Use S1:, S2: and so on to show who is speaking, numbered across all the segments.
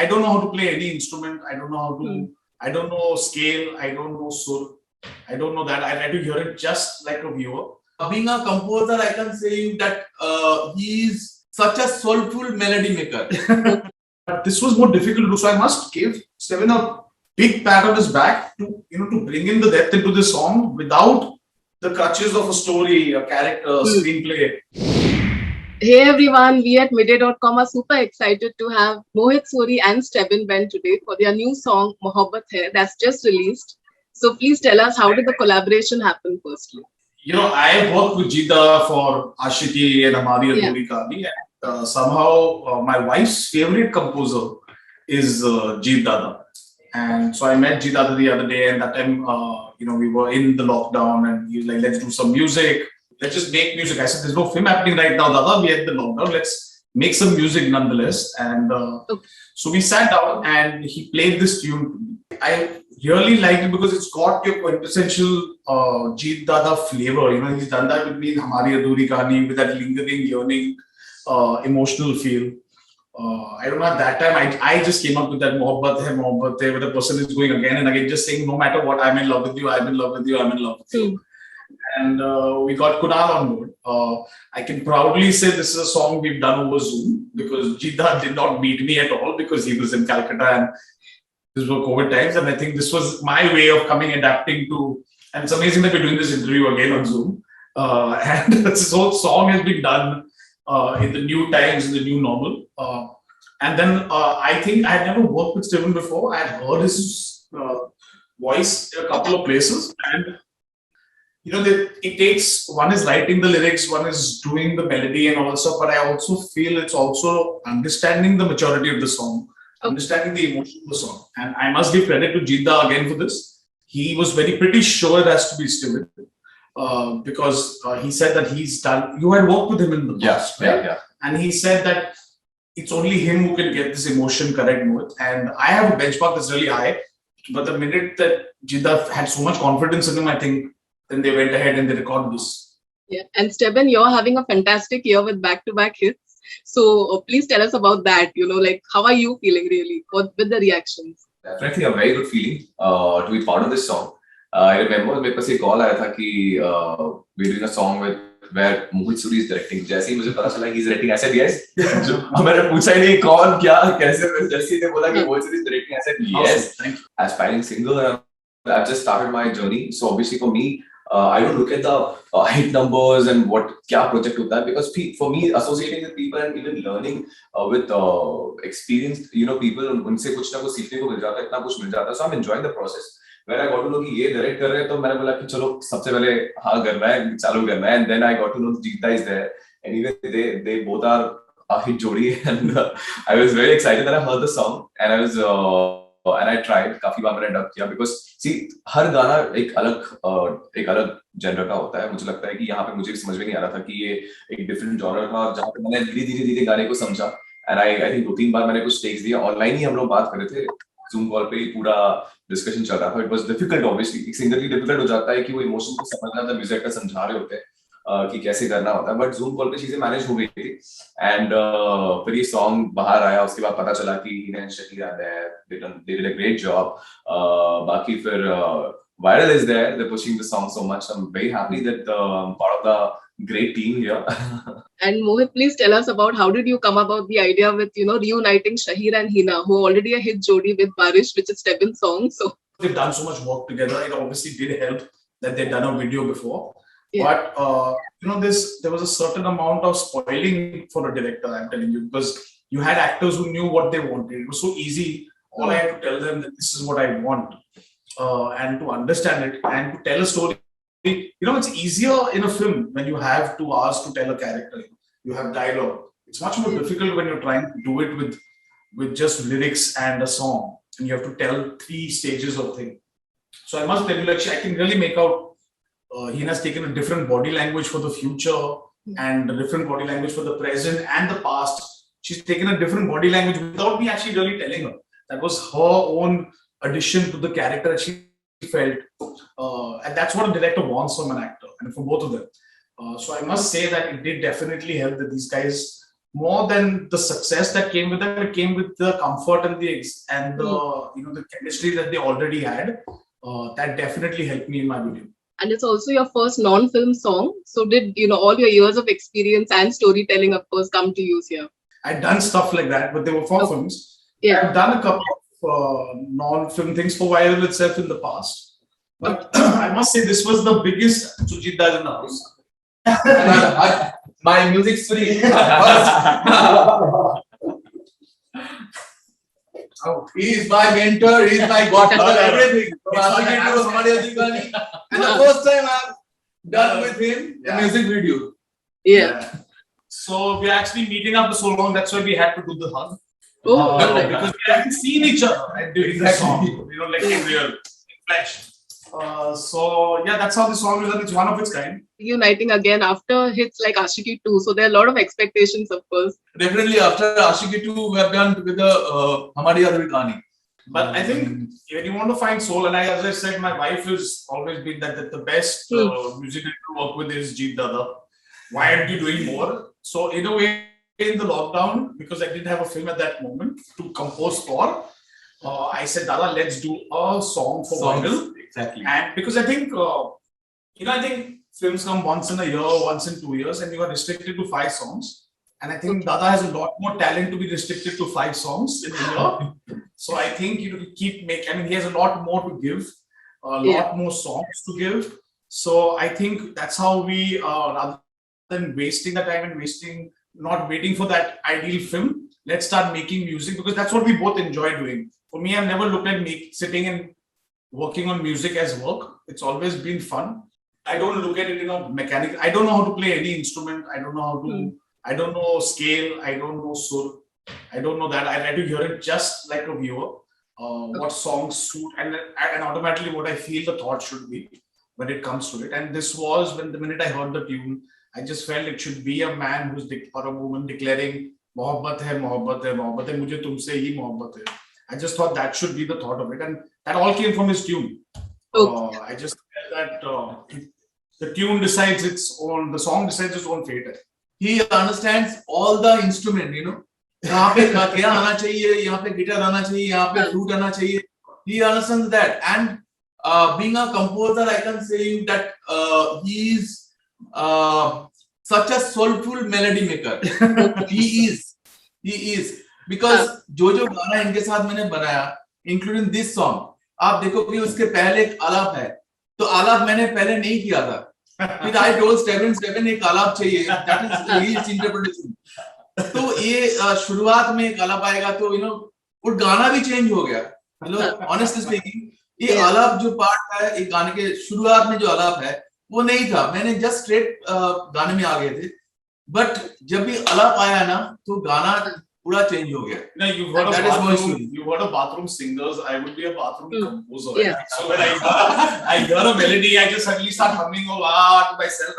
S1: I don't know how to play any instrument. I don't know how to. I don't know scale. I don't know sur. I don't know that. I had to hear it just like a viewer.
S2: Being a composer, I can say that he is such a soulful melody maker.
S1: But this was more difficult to do, so I must give Steven a big pat on his back to to bring in the depth into this song without the crutches of a story, a character, screenplay.
S3: Hey everyone, we at Midday.com are super excited to have Mohit Suri and Steven Ben today for their new song Mohabbat Hai that's just released. So please tell us, how did the collaboration happen firstly?
S1: I have worked with Jita for Ashiki and Hamari Adhuri Kahani, and somehow my wife's favorite composer is Jeet Dada. And so I met Jeet Dada the other day, and that time, we were in the lockdown, and he was like, let's do some music. Let's just make music. I said, there's no film happening right now, Dada. We had the lockdown. Let's make some music nonetheless. And so we sat down, and he played this tune. I really liked it because it's got your quintessential Jeet Dada flavor. He's done that with me in Hamari Adhuri Kahani with that lingering, yearning, emotional feel. I don't know, at that time, I just came up with that Mohabbat Hai, where the person is going again and again, just saying, no matter what, I'm in love with you, I'm in love with you, I'm in love with you. And we got Kunal on board. I can proudly say this is a song we've done over Zoom because Jita did not meet me at all because he was in Calcutta and these were COVID times. And I think this was my way of adapting to, and it's amazing that we're doing this interview again on Zoom. And this whole song has been done in the new times, in the new normal. And then I think I had never worked with Steven before. I had heard his voice in a couple of places. And it takes, one is writing the lyrics, one is doing the melody and all that stuff, but I also feel it's also understanding the maturity of the song, understanding the emotion of the song. And I must give credit to Jita again for this. He was pretty sure it has to be Steven because he said that he's done, you had worked with him in the past, right? Yeah. And he said that it's only him who can get this emotion correct, Mohit. And I have a benchmark that's really high, but the minute that Jita had so much confidence in him, I think, then they went ahead and they recorded this.
S3: Yeah, and Steven, you're having a fantastic year with back-to-back hits. So please tell us about that. How are you feeling really with the reactions?
S4: Definitely a very good feeling to be part of this song. I remember मेरे पास एक call आया था कि we're doing a song where Mohit Suri is directing. जैसे ही मुझे पता चला he's directing, I said yes. मैंने पूछा ही नहीं कौन क्या कैसे, जैसे ही ने बोला कि Mohit Suri is directing, I said yes. Aspiring singer, I've just started my journey. So obviously for me, I don't look at the hit numbers and what kya project hota hai, because for me associating with people and even learning with experienced people, unse kuch na kuch seekhne ko mil jata hai, itna kuch mil jata hai. So I'm enjoying the process. When I got to know कि ये direct कर रहे हैं, तो मैंने बोला कि चलो सबसे पहले हाँ करना है, चालू करना है. And then I got to know Jita is there, and even they both are a hit jodi, and I was very excited that I heard the song, and I tried. काफी बार मैंने डब किया because see हर गाना एक अलग genre का होता है. मुझे लगता है कि यहाँ पे मुझे भी समझ में नहीं आ रहा था कि ये एक different genre था, जहाँ पे मैंने धीरे-धीरे गाने को समझा. And I think 2-3 बार मैंने कुछ takes दिया. ऑनलाइन ही हम लोग बात कर रहे थे, Zoom कॉल पे ही पूरा डिस्कशन चल रहा था. It was difficult obviously. एक सिंगर की difficult हो जाता है कि वो इमोशन को समझना, तो म्यूजिक का समझा रहे होते हैं कि कैसे करना होता है. बट Zoom कॉल पे चीजें मैनेज हो गई थी. एंड फिर ये सॉन्ग बाहर आया, उसके बाद पता चला कि Heena and Shakeel are there, they did a great job. बाकी फिर Viral is there. They're pushing the song so much. I'm very happy that I'm part of the great team here.
S3: And Mohit, please tell us about how did you come about the idea with reuniting Shahir and Hina, who already a hit jodi with Barish, which is Steven's song. So
S1: they've done so much work together. It obviously did help that they'd done a video before. Yeah. But there was a certain amount of spoiling for a director, I'm telling you, because you had actors who knew what they wanted. It was so easy. All I had to tell them that this is what I want. And to understand it and to tell a story. It's easier in a film when you have 2 hours to tell a character. You have dialogue. It's much more difficult when you're trying to do it with just lyrics and a song, and you have to tell 3 stages of thing. So I must tell you, I can really make out Hina's taken a different body language for the future and a different body language for the present and the past. She's taken a different body language without me actually really telling her. That was her own addition to the character that she felt, and that's what a director wants from an actor, and for both of them. So I must say that it did definitely help that these guys more than the success that came with that, it came with the comfort and the the chemistry that they already had. That definitely helped me in my video.
S3: And it's also your first non-film song. So did all your years of experience and storytelling, of course, come to use here?
S1: I'd done stuff like that, but they were for films.
S3: Yeah.
S1: I've done a couple of non-film things for Viral itself in the past. But I must say this was the biggest Sujit Dad in the house.
S2: My music's free. He is my mentor, he is my godfather, everything. And the first time I've done with him the music video.
S3: Yeah.
S1: So we're actually meeting up for so long, that's why we had to do the hug.
S3: Oh,
S1: Because we haven't seen each other right, during the song, like in real, in flesh. So yeah, that's how the song is, and it's one of its kind.
S3: Uniting again after hits like Ashiki 2. So there are a lot of expectations, of course.
S2: Definitely after Ashiki 2, we have done with the Hamari Adhuri Kahani.
S1: But I think when you want to find soul, and as I said, my wife has always been that the best music to work with is Jeet Dada. Why aren't you doing more? So in a way, in the lockdown, because I didn't have a film at that moment to compose for, I said, Dada, let's do a song for Viral.
S2: Exactly.
S1: And because I think, I think films come once in a year, once in 2 years, and you are restricted to 5 songs. And I think Dada has a lot more talent to be restricted to 5 songs in a year. So I think keep making. I mean, he has a lot more to give, a lot more songs to give. So I think that's how we, rather than wasting the time and not waiting for that ideal film, let's start making music, because that's what we both enjoy doing. For me, I've never looked at sitting and working on music as work. It's always been fun. I don't look at it mechanical. I don't know how to play any instrument. I don't know how to. I don't know scale. I don't know sur. I don't know that. I try to hear it just like a viewer. What songs suit, and automatically what I feel the thought should be when it comes to it. And this was when the minute I heard the tune, I just felt it should be a man or a woman declaring "Mohabbat hai, mohabbat hai, mohabbat hai, mujhe tumse hi mohabbat hai." I just thought that should be the thought of it, and that all came from his tune. I just felt that the tune decides its own, the song decides its own fate.
S2: He understands all the instrument, यहाँ पे क्या आना चाहिए, यहाँ पे guitar आना चाहिए, यहाँ पे flute आना चाहिए. He understands that, and being a composer, I can say you that he is such a soulful melody maker. He is because जो गाना इनके साथ मैंने बनाया, including this song, आप देखो कि उसके पहले एक आलाप है, तो आलाप मैंने पहले नहीं किया था. फिर I told Steven एक आलाप चाहिए, that is his interpretation. तो ये शुरुआत में एक आलाप आएगा, तो वो गाना भी चेंज हो गया. Honestly speaking, ये आलाप जो पार्ट है, एक गाने के शुरुआत में जो आलाप है, वो नहीं था. मैंने just straight गाने में आ गए थे. But जब भी आलाप आया ना, तो गाना पूरा चेंज हो गया.
S1: You've heard of bathroom singers. I would be a bathroom composer.
S3: Yeah.
S1: So when I hear a melody, I just suddenly start humming to myself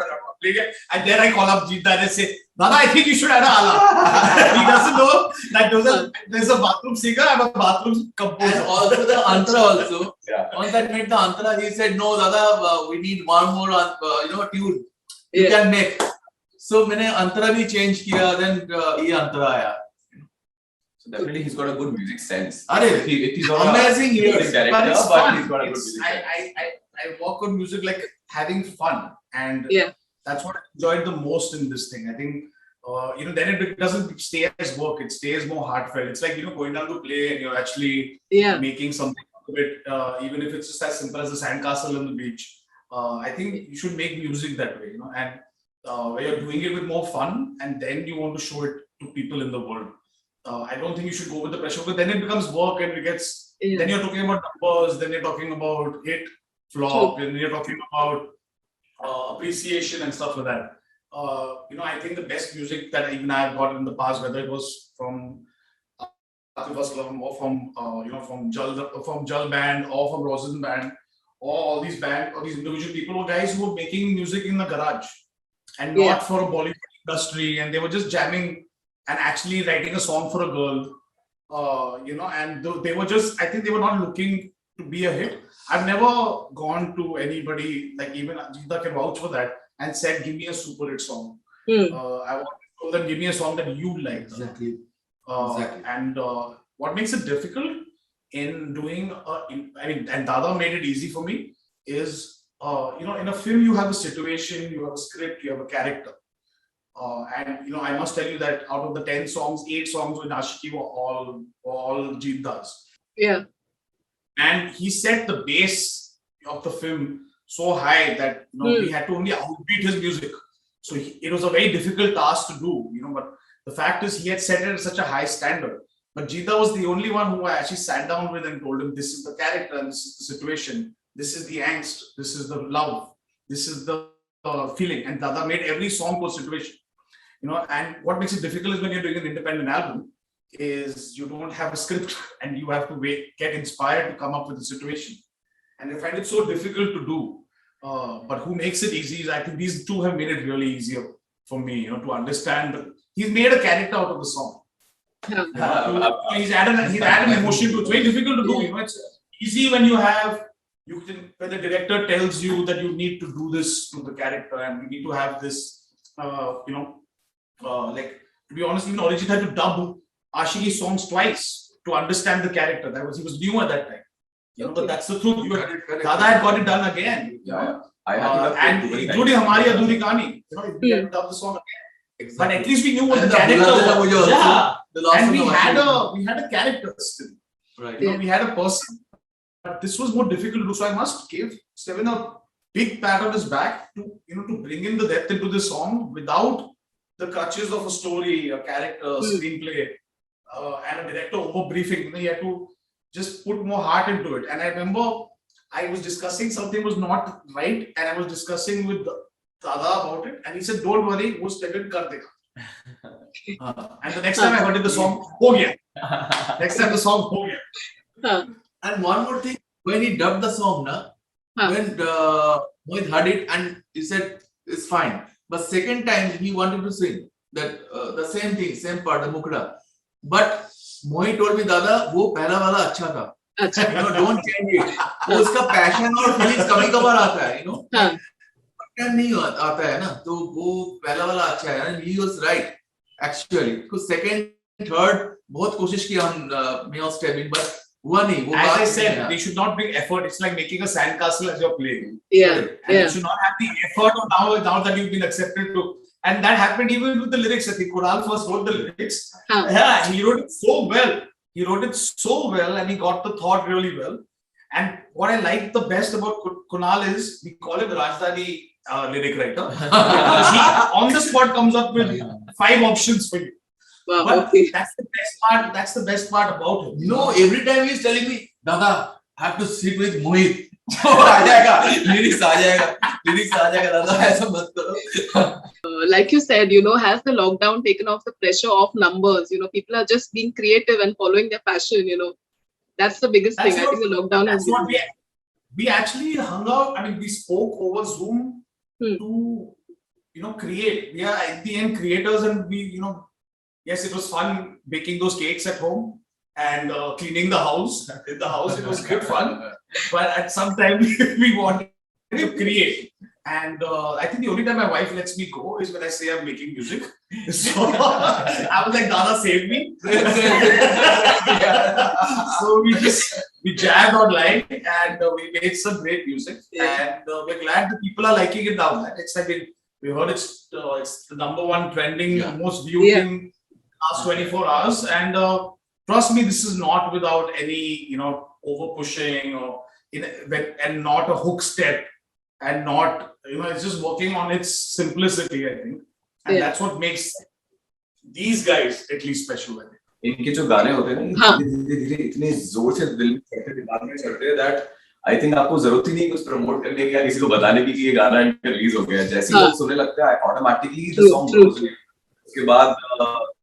S1: and then I call up Jeet Dada and say, Dada, I think you should add a ala. He doesn't know that there's a bathroom singer, I'm a bathroom composer.
S2: And also the antara also. On that made the antara, he said, no, Dada, we need one more, tune you can make. So मैंने अंतरा भी change किया, then ये अंतरा आया.
S4: Definitely, he's got a good music sense.
S2: He's amazing ears,
S1: but
S2: he's
S1: got
S2: a
S1: good music sense. I work on music like having fun, and that's what I enjoyed the most in this thing. I think then it doesn't stay as work; it stays more heartfelt. It's like going down to play and you're actually making something of it, even if it's just as simple as a sandcastle on the beach. I think you should make music that way, and where you're doing it with more fun, and then you want to show it to people in the world. I don't think you should go with the pressure, but then it becomes work and it gets. Then you're talking about numbers, then you're talking about hit, flop, and you're talking about appreciation and stuff like that. I think the best music that even I've got in the past, whether it was from Atif Aslam or from Jal Band or from Rosin Band, or all these bands or these individual people were guys who were making music in the garage and not for a Bollywood industry, and they were just jamming and actually writing a song for a girl, and they were just, I think they were not looking to be a hit. I've never gone to anybody, like even Jeeta can vouch for that, and said, give me a super hit song. I've always told them, give me a song that you like.
S2: Exactly.
S1: And what makes it difficult in doing, and Dada made it easy for me, is, in a film you have a situation, you have a script, you have a character. And I must tell you that out of the 10 songs, 8 songs with Ashiki were all Jeet Das.
S3: Yeah.
S1: And he set the base of the film so high that we had to only outbeat his music. So it was a very difficult task to do, but the fact is he had set it at such a high standard. But Jeeta was the only one who I actually sat down with and told him, this is the character, and this is the situation, this is the angst, this is the love, this is the feeling. And Dada made every song to a situation. And what makes it difficult is when you're doing an independent album, is you don't have a script and you have to get inspired to come up with a situation. And I find it so difficult to do. But who makes it easy is, I think these two have made it really easier for me, to understand. He's made a character out of the song. He's added emotion to it. It's very difficult to do. It's easy when when the director tells you that you need to do this to the character and you need to have this, like, to be honest, even Arijit had to dub Ashiki songs twice to understand the character. He was new at that time. But that's the truth. Dada had got it done again.
S4: Yeah. I had to
S1: and including Hamari Adhuri Kahani. He had to dub the song again. Exactly. But at least we knew what the character was. Yeah. And we had a character still.
S2: Right.
S1: We had a person. But this was more difficult to do. So I must give Steven a big pat on his back to bring in the depth into this song without the crutches of a story, a character, screenplay, and a director over briefing. He had to just put more heart into it. And I remember I was discussing something was not right, and I was discussing with Dada about it, and he said, "Don't worry, wo Steven kar dega." And the next time I heard the song, ho gaya. Next time the song, ho gaya.
S2: And one more thing, when he dubbed the song, when Mohit heard it and he said it's fine, but second time he wanted to sing that the same thing, same part, the Mukda. But Mohit told me, Dada, वो पहला वाला अच्छा था. Don't change it. वो उसका passion और feelings कभी-कभार आता है, Time नहीं आता है ना, तो वो पहला वाला अच्छा है. And he was right, actually. Because second, third, बहुत कोशिश की हम me और Steven, but हुआ नहीं.
S1: As I said, they should not bring effort. It's like making a sandcastle as you're playing.
S3: Yeah.
S1: You should not have the effort now that you've been accepted to. And that happened even with the lyrics. I think Kunal first wrote the lyrics. Yeah, he wrote it so well. He wrote it so well and he got the thought really well. And what I like the best about Kunal is, we call him Rajdhani lyric writer. Because he on the spot comes up with 5 options for you.
S3: Wow,
S1: But
S3: okay.
S1: that's the best part. That's the best part about him.
S2: Every time he's telling me, Dada, I have to sit with Mohit. आ जाएगा, lyrics आ जाएगा, Dada, ऐसा मत करो.
S3: Like you said, has the lockdown taken off the pressure of numbers? People are just being creative and following their passion. That's the biggest thing. I think the lockdown has.
S1: That's what we actually hung out. I mean, we spoke over Zoom to create. We are at the end creators, and we yes, it was fun baking those cakes at home and cleaning the house. In the house, it was good fun. But at some time, we wanted to create. And I think the only time my wife lets me go is when I say I'm making music. So I was like, Dada, save me. So we jabbed online and we made some great music. And we're glad the people are liking it now. It's like we heard it's the #1 trending, most viewed in last 24 hours. And trust me, this is not without any, over pushing and not a hook step. And not, it's just working on its simplicity, I think. And that's what makes these guys at least special, I think.
S4: इनके जो गाने होते हैं ना, धीरे-धीरे इतने जोर से दिल में चढ़ते, दिमाग में चढ़ते हैं that I think आपको जरूरत ही नहीं कुछ प्रमोट करने की या किसी को बताने की कि ये गाना इनका रिलीज हो गया है. जैसे ही लोग सुनने लगते हैं, automatically the song goes. उसके बाद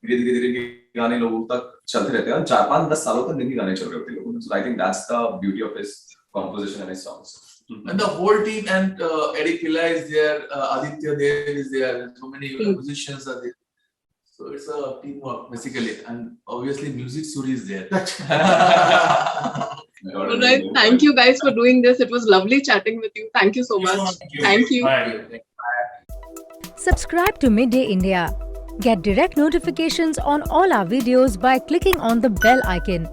S4: धीरे-धीरे गाने लोगों तक चलते रहते हैं. 4-5-10 सालों तक नहीं गाने चल रहे होते लोगों में. So I think that's the beauty of his composition and his songs.
S2: And the whole team, and Eric Pillai is there, Aditya Dev is there, so many musicians are there. So it's a teamwork basically, and obviously Music Suri is there.
S3: All right, thank you guys for doing this. It was lovely chatting with you. Thank you so much. Thank you.
S1: Bye.
S5: Subscribe to Midday India. Get direct notifications on all our videos by clicking on the bell icon.